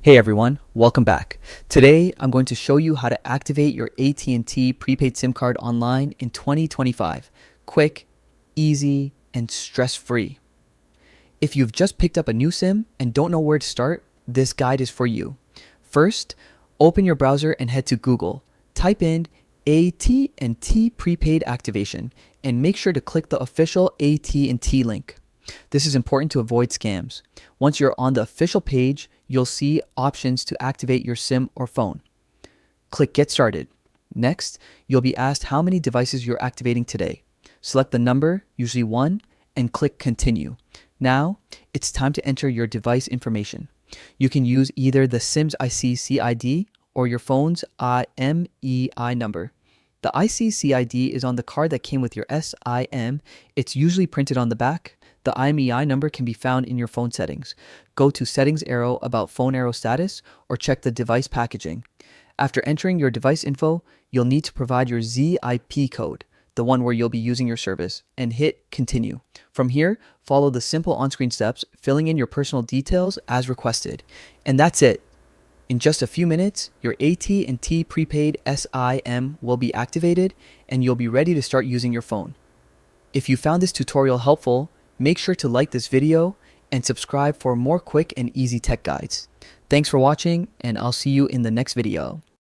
Hey everyone, welcome back. Today I'm going to show you how to activate your AT&T prepaid SIM card online in 2025. Quick, easy, and stress-free. If you've just picked up a new SIM and don't know where to start, this guide is for you. First, open your browser and head to Google. Type in AT&T Prepaid Activation and make sure to click the official AT&T link. This is important to avoid scams. Once you're on the official page, you'll see options to activate your SIM or phone. Click Get Started. Next, you'll be asked how many devices you're activating today. Select the number, usually 1, and click Continue. Now, it's time to enter your device information. You can use either the SIM's IC or your phone's IMEI number. The IC is on the card that came with your SIM. It's usually printed on the back. The IMEI number can be found in your phone settings. Go to Settings arrow about phone arrow status or check the device packaging. After entering your device info, you'll need to provide your ZIP code, the one where you'll be using your service, and hit Continue. From here, follow the simple on-screen steps, filling in your personal details as requested. And that's it. In just a few minutes, your AT&T Prepaid SIM will be activated and you'll be ready to start using your phone. If you found this tutorial helpful, make sure to like this video and subscribe for more quick and easy tech guides. Thanks for watching, and I'll see you in the next video.